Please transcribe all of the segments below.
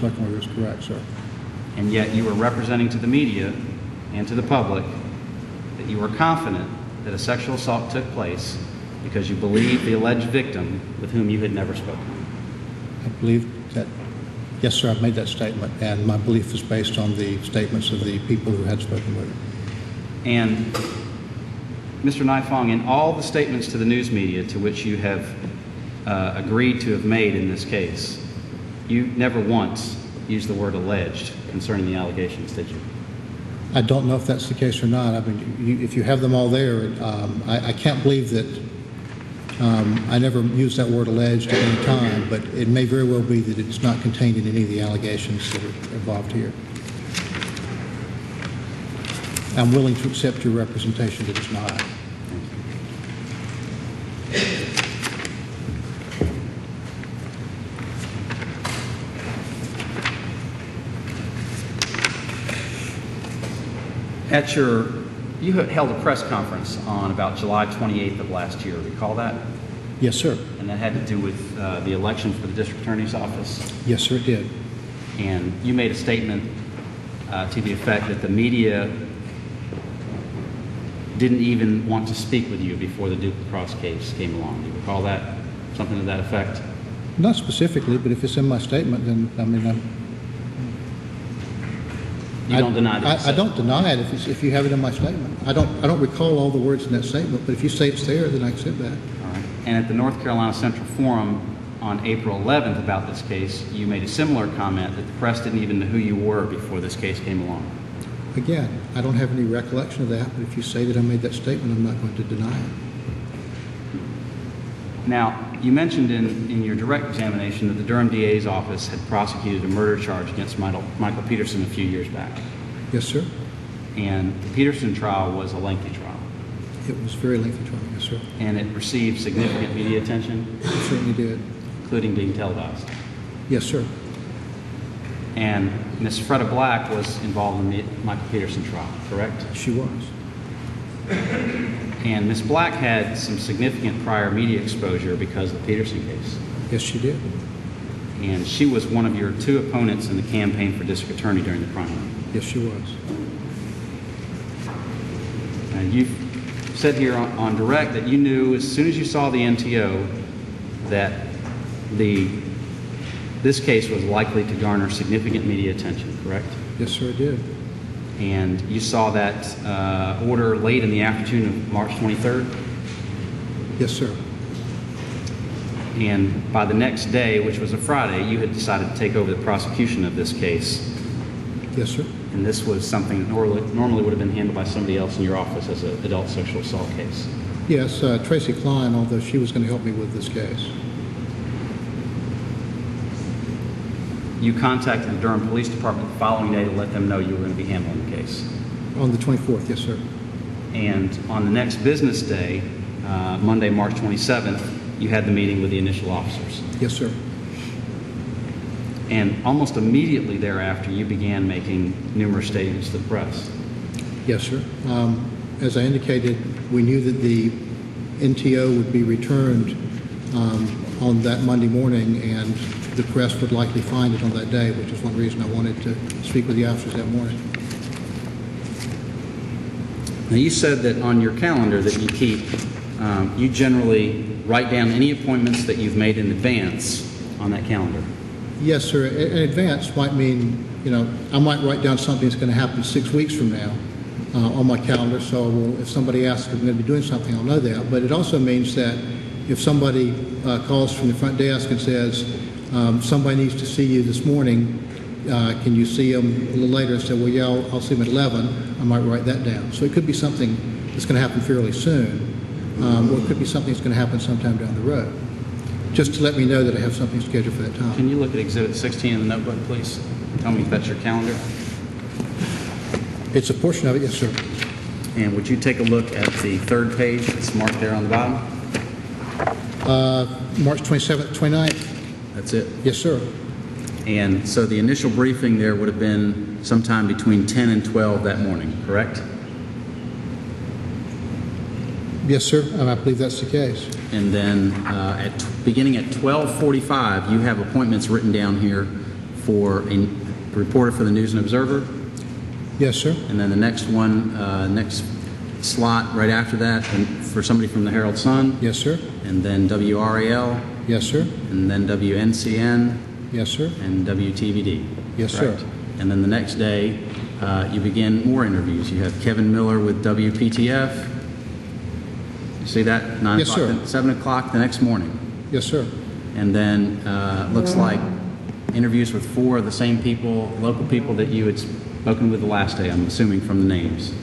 spoken word is correct, sir. And yet you were representing to the media and to the public that you were confident that a sexual assault took place because you believed the alleged victim with whom you had never spoken. I believe that, yes, sir, I've made that statement, and my belief is based on the statements of the people who had spoken with her. And Mr. Nifong, in all the statements to the news media to which you have agreed to have made in this case, you never once used the word alleged concerning the allegations, did you? I don't know if that's the case or not. I mean, if you have them all there, I can't believe that I never used that word alleged at any time, but it may very well be that it's not contained in any of the allegations that are involved here. I'm willing to accept your representation that it's not. You held a press conference on about July 28th of last year. Recall that? Yes, sir. And that had to do with the election for the district attorney's office. Yes, sir, it did. And you made a statement to the effect that the media didn't even want to speak with you before the Duke Lacrosse case came along. Do you recall that? Something to that effect? Not specifically, but if it's in my statement, then, I mean, you don't deny that? I don't deny it if you have it in my statement. I don't recall all the words in that statement, but if you say it's there, then I accept that. All right. And at the North Carolina Central Forum on April 11th about this case, you made a similar comment that the press didn't even know who you were before this case came along. Again, I don't have any recollection of that, but if you say that I made that statement, I'm not going to deny it. Now, you mentioned in your direct examination that the Durham DA's office had prosecuted a murder charge against Michael Peterson a few years back. Yes, sir. And the Peterson trial was a lengthy trial. It was a very lengthy trial, yes, sir. And it received significant media attention? It certainly did. Including being televised? Yes, sir. And Ms. Freda Black was involved in the Michael Peterson trial, correct? She was. And Ms. Black had some significant prior media exposure because of the Peterson case. Yes, she did. And she was one of your two opponents in the campaign for district attorney during the primary. Yes, she was. And you said here on direct that you knew as soon as you saw the NTO that this case was likely to garner significant media attention, correct? Yes, sir, I did. And you saw that order late in the afternoon of March 23rd? Yes, sir. And by the next day, which was a Friday, you had decided to take over the prosecution of this case. Yes, sir. And this was something that normally would have been handled by somebody else in your office as an adult sexual assault case. Yes, Tracy Klein, although she was going to help me with this case. You contacted the Durham Police Department the following day to let them know you were going to be handling the case. On the 24th, yes, sir. And on the next business day, Monday, March 27th, you had the meeting with the initial officers. Yes, sir. And almost immediately thereafter, you began making numerous statements to the press. Yes, sir. As I indicated, we knew that the NTO would be returned on that Monday morning, and the press would likely find it on that day, which is one reason I wanted to speak with the officers that morning. Now, you said that on your calendar that you keep, you generally write down any appointments that you've made in advance on that calendar. Yes, sir. In advance might mean, I might write down something that's going to happen 6 weeks from now on my calendar, so if somebody asks if I'm going to be doing something, I'll know that. But it also means that if somebody calls from the front desk and says, somebody needs to see you this morning, can you see them a little later? I said, well, yeah, I'll see them at 11. I might write that down. So it could be something that's going to happen fairly soon, or it could be something that's going to happen sometime down the road, just to let me know that I have something scheduled for that time. Can you look at Exhibit 16 in the notebook, please? Tell me if that's your calendar. It's a portion of it, yes, sir. And would you take a look at the third page that's marked there on the bottom? March 27th, 29th? That's it? Yes, sir. And so the initial briefing there would have been sometime between 10 and 12 that morning, correct? Yes, sir, and I believe that's the case. And then beginning at 12:45, you have appointments written down here for a reporter for the News and Observer. Yes, sir. And then the next one, next slot right after that, and for somebody from the Herald Sun. Yes, sir. And then WRAL. Yes, sir. And then WNCN. Yes, sir. And WTVD. Yes, correct? sir. And then the next day, you begin more interviews. You have Kevin Miller with WPTF. You see that? 9 Yes, o'clock, sir. 7 o'clock the next morning. Yes, sir. And then looks like interviews with 4 of the same people, local people that you had spoken with the last day, I'm assuming from the names.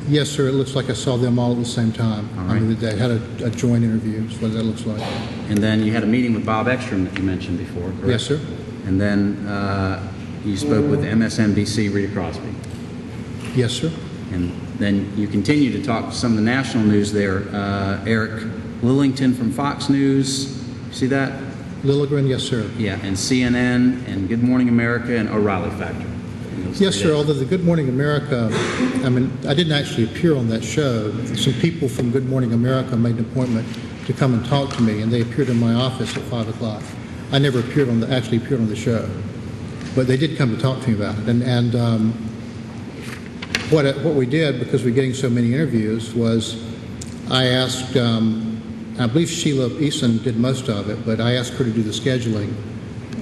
Yes, sir. It looks like I saw them all at the same time. All I mean, right. they had a joint interview, is what that looks like. And then you had a meeting with Bob Ekstrom that you mentioned before, correct? Yes, sir. And then you spoke with MSNBC Rita Crosby. Yes, sir. And then you continue to talk to some of the national news there. Eric Lillington from Fox News, see that? Lilligren, yes, sir. Yeah, and CNN, and Good Morning America, and O'Reilly Factor. Yes, sir. Although the Good Morning America, I mean, I didn't actually appear on that show. Some people from Good Morning America made an appointment to come and talk to me, and they appeared in my office at 5 o'clock. I never actually appeared on the show, but they did come to talk to me about it. And what we did, because we're getting so many interviews, was I asked, I believe Sheila Eason did most of it, but I asked her to do the scheduling,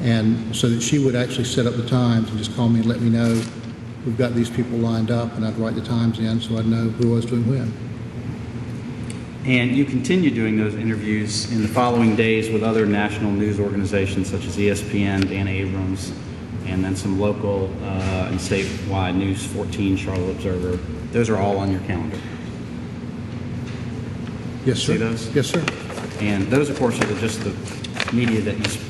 and so that she would actually set up the times and just call me and let me know we've got these people lined up, and I'd write the times in so I'd know who I was doing when. And you continue doing those interviews in the following days with other national news organizations such as ESPN, Dan Abrams, and then some local and statewide News 14, Charlotte Observer. Those are all on your calendar. Yes, sir. See those? Yes, sir. And those, of course, are just the media that you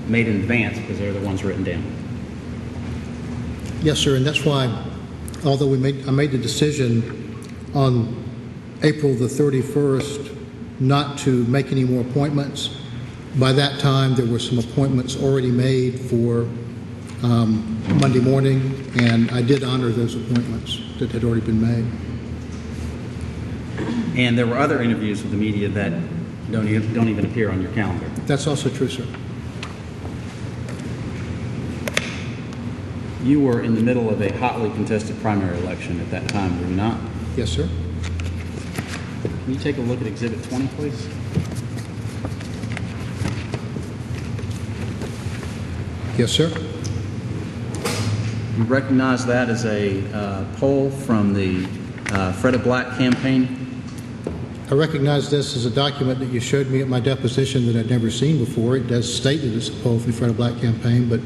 made in advance because they're the ones written down. Yes, sir. And that's why, although I made the decision on April the 31st not to make any more appointments, by that time there were some appointments already made for Monday morning, and I did honor those appointments that had already been made. And there were other interviews with the media that don't even appear on your calendar. That's also true, sir. You were in the middle of a hotly contested primary election at that time, were you not? Yes, sir. Can you take a look at Exhibit 20, please? Yes, sir. You recognize that as a poll from the Freda Black campaign? I recognize this as a document that you showed me at my deposition that I'd never seen before. It does state that it's a poll from the Freda Black campaign, but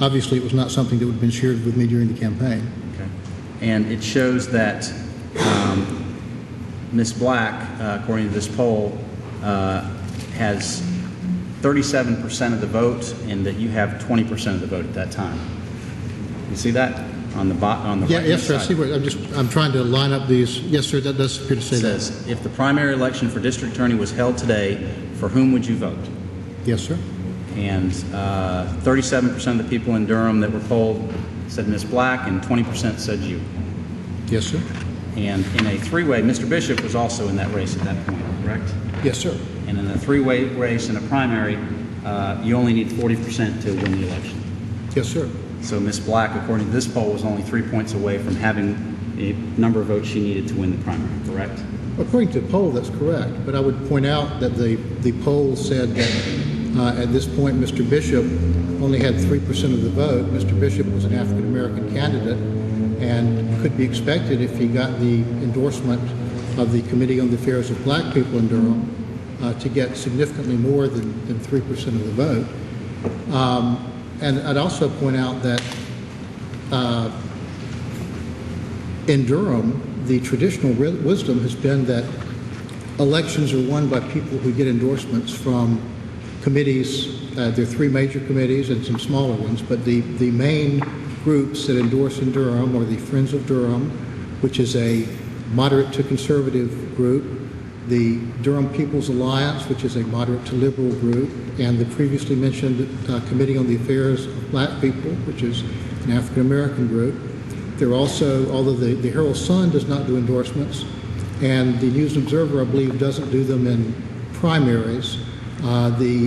obviously it was not something that would have been shared with me during the campaign. Okay. And it shows that Ms. Black, according to this poll, has 37% of the vote, and that you have 20% of the vote at that time. You see that on the right Yes, sir. I side? see where I'm trying to line up these. Yes, sir. That does appear to say It that. says, if the primary election for district attorney was held today, for whom would you vote? Yes, sir. And 37% of the people in Durham that were polled said Ms. Black, and 20% said you. Yes, sir. And in a three-way, Mr. Bishop was also in that race at that point, correct? Yes, sir. And in a three-way race in a primary, you only need 40% to win the election. Yes, sir. So Ms. Black, according to this poll, was only 3 points away from having a number of votes she needed to win the primary, correct? According to the poll, that's correct. But I would point out that the poll said that at this point, Mr. Bishop only had 3% of the vote. Mr. Bishop was an African-American candidate and could be expected, if he got the endorsement of the Committee on the Affairs of Black People in Durham, to get significantly more than 3% of the vote. And I'd also point out that in Durham, the traditional wisdom has been that elections are won by people who get endorsements from committees. There are 3 major committees and some smaller ones, but the main groups that endorse in Durham are the Friends of Durham, which is a moderate to conservative group, the Durham People's Alliance, which is a moderate to liberal group, and the previously mentioned Committee on the Affairs of Black People, which is an African-American group. There are also, although the Herald Sun does not do endorsements, and the News and Observer, I believe, doesn't do them in primaries, the